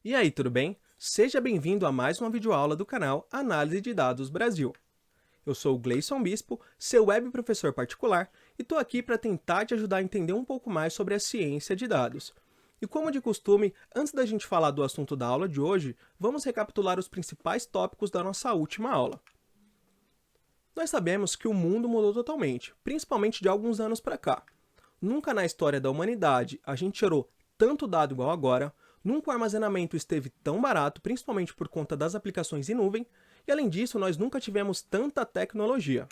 E aí, tudo bem? Seja bem-vindo a mais uma videoaula do canal Análise de Dados Brasil. Eu sou o Gleison Bispo, seu web professor particular, e estou aqui para tentar te ajudar a entender um pouco mais sobre a ciência de dados. E como de costume, antes da gente falar do assunto da aula de hoje, vamos recapitular os principais tópicos da nossa última aula. Nós sabemos que o mundo mudou totalmente, principalmente de alguns anos para cá. Nunca na história da humanidade a gente gerou tanto dado igual agora, nunca o armazenamento esteve tão barato, principalmente por conta das aplicações em nuvem, e além disso nós nunca tivemos tanta tecnologia.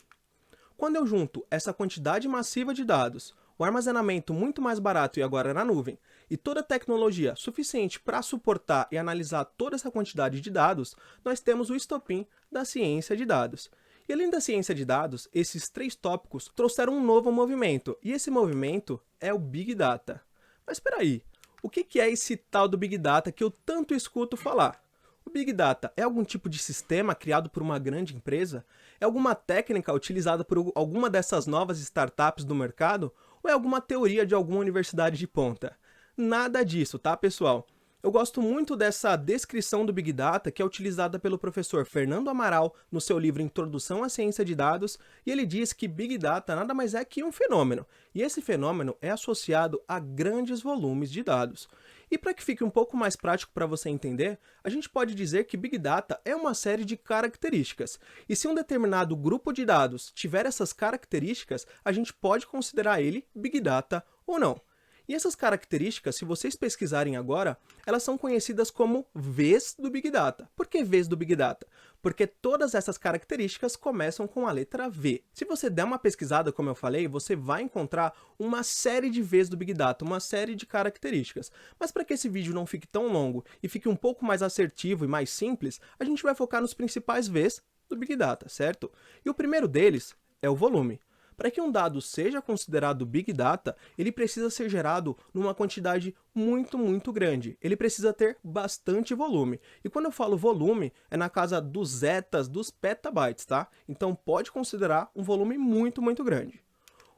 Quando eu junto essa quantidade massiva de dados, o armazenamento muito mais barato e agora na nuvem, e toda a tecnologia suficiente para suportar e analisar toda essa quantidade de dados, nós temos o estopim da ciência de dados. E além da ciência de dados, esses três tópicos trouxeram um novo movimento, e esse movimento é o Big Data. Mas espera aí, o que é esse tal do Big Data que eu tanto escuto falar? O Big Data é algum tipo de sistema criado por uma grande empresa? É alguma técnica utilizada por alguma dessas novas startups do mercado? Ou é alguma teoria de alguma universidade de ponta? Nada disso, tá, pessoal? Eu gosto muito dessa descrição do Big Data que é utilizada pelo professor Fernando Amaral no seu livro Introdução à Ciência de Dados, e ele diz que Big Data nada mais é que um fenômeno, e esse fenômeno é associado a grandes volumes de dados. E para que fique um pouco mais prático para você entender, a gente pode dizer que Big Data é uma série de características, e se um determinado grupo de dados tiver essas características, a gente pode considerar ele Big Data ou não. E essas características, se vocês pesquisarem agora, elas são conhecidas como Vs do Big Data. Por que Vs do Big Data? Porque todas essas características começam com a letra V. Se você der uma pesquisada, como eu falei, você vai encontrar uma série de Vs do Big Data, uma série de características. Mas para que esse vídeo não fique tão longo e fique um pouco mais assertivo e mais simples, a gente vai focar nos principais Vs do Big Data, certo? E o primeiro deles é o volume. Para que um dado seja considerado Big Data, ele precisa ser gerado numa quantidade muito grande. Ele precisa ter bastante volume. E quando eu falo volume, é na casa dos zetas, dos petabytes, tá? Então pode considerar um volume muito grande.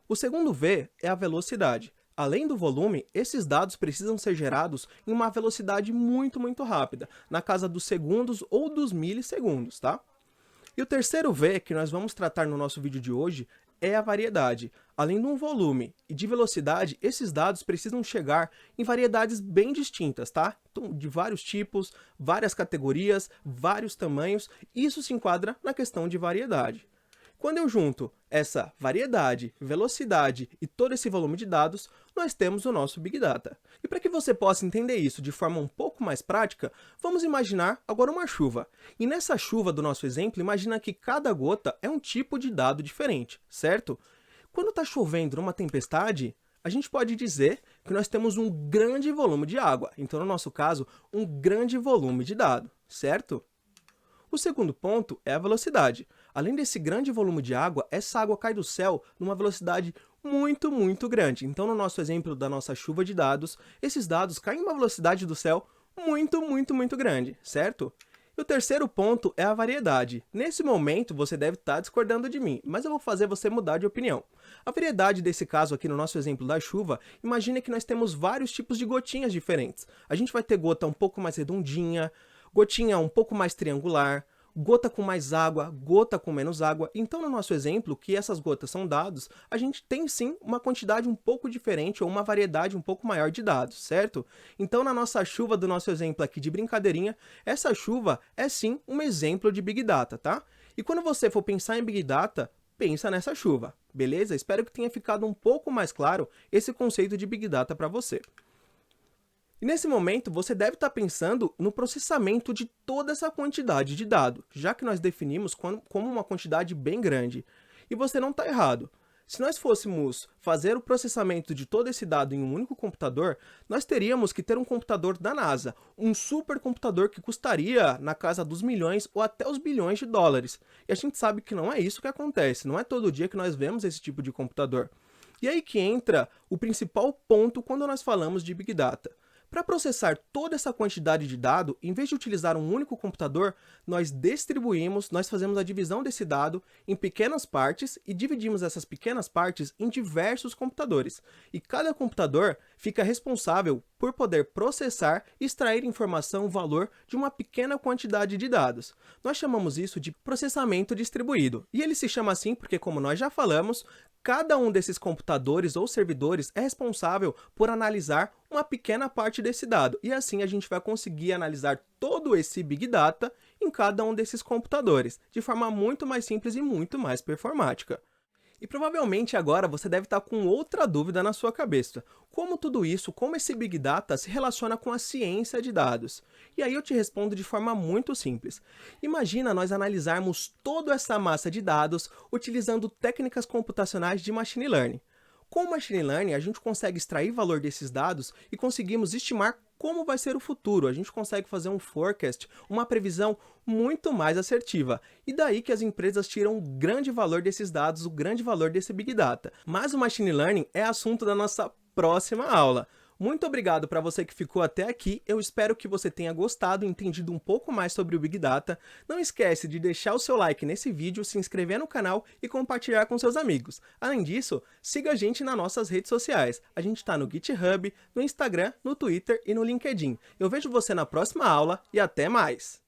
O segundo V é a velocidade. Além do volume, esses dados precisam ser gerados em uma velocidade muito rápida, na casa dos segundos ou dos milissegundos, tá? E o terceiro V que nós vamos tratar no nosso vídeo de hoje é a variedade. Além de um volume e de velocidade, esses dados precisam chegar em variedades bem distintas, tá? Então, de vários tipos, várias categorias, vários tamanhos, isso se enquadra na questão de variedade. Quando eu junto essa variedade, velocidade e todo esse volume de dados, nós temos o nosso Big Data. E para que você possa entender isso de forma um pouco mais prática, vamos imaginar agora uma chuva. E nessa chuva do nosso exemplo, imagina que cada gota é um tipo de dado diferente, certo? Quando está chovendo numa tempestade, a gente pode dizer que nós temos um grande volume de água. Então, no nosso caso, um grande volume de dado, certo? O segundo ponto é a velocidade. Além desse grande volume de água, essa água cai do céu numa velocidade muito grande. Então, no nosso exemplo da nossa chuva de dados, esses dados caem em uma velocidade do céu muito grande, certo? E o terceiro ponto é a variedade. Nesse momento, você deve estar discordando de mim, mas eu vou fazer você mudar de opinião. A variedade desse caso aqui no nosso exemplo da chuva, imagine que nós temos vários tipos de gotinhas diferentes. A gente vai ter gota um pouco mais redondinha, gotinha um pouco mais triangular, gota com mais água, gota com menos água. Então, no nosso exemplo, que essas gotas são dados, a gente tem sim uma quantidade um pouco diferente ou uma variedade um pouco maior de dados, certo? Então, na nossa chuva do nosso exemplo aqui de brincadeirinha, essa chuva é sim um exemplo de Big Data, tá? E quando você for pensar em Big Data, pensa nessa chuva, beleza? Espero que tenha ficado um pouco mais claro esse conceito de Big Data para você. E nesse momento, você deve estar pensando no processamento de toda essa quantidade de dados, já que nós definimos como uma quantidade bem grande. E você não está errado. Se nós fôssemos fazer o processamento de todo esse dado em um único computador, nós teríamos que ter um computador da NASA, um supercomputador que custaria na casa dos milhões ou até os bilhões de dólares. E a gente sabe que não é isso que acontece, não é todo dia que nós vemos esse tipo de computador. E aí que entra o principal ponto quando nós falamos de Big Data. Para processar toda essa quantidade de dado, em vez de utilizar um único computador, nós fazemos a divisão desse dado em pequenas partes e dividimos essas pequenas partes em diversos computadores. E cada computador fica responsável por poder processar e extrair informação, valor de uma pequena quantidade de dados. Nós chamamos isso de processamento distribuído. E ele se chama assim porque, como nós já falamos, cada um desses computadores ou servidores é responsável por analisar uma pequena parte desse dado. E assim a gente vai conseguir analisar todo esse Big Data em cada um desses computadores, de forma muito mais simples e muito mais performática. E provavelmente agora você deve estar com outra dúvida na sua cabeça. Como tudo isso, como esse Big Data se relaciona com a ciência de dados? E aí eu te respondo de forma muito simples. Imagina nós analisarmos toda essa massa de dados utilizando técnicas computacionais de Machine Learning. Com o Machine Learning, a gente consegue extrair valor desses dados e conseguimos estimar como vai ser o futuro. A gente consegue fazer um forecast, uma previsão muito mais assertiva. E daí que as empresas tiram o grande valor desses dados, o grande valor desse Big Data. Mas o Machine Learning é assunto da nossa próxima aula. Muito obrigado para você que ficou até aqui, eu espero que você tenha gostado e entendido um pouco mais sobre o Big Data. Não esquece de deixar o seu like nesse vídeo, se inscrever no canal e compartilhar com seus amigos. Além disso, siga a gente nas nossas redes sociais. A gente está no GitHub, no Instagram, no Twitter e no LinkedIn. Eu vejo você na próxima aula e até mais!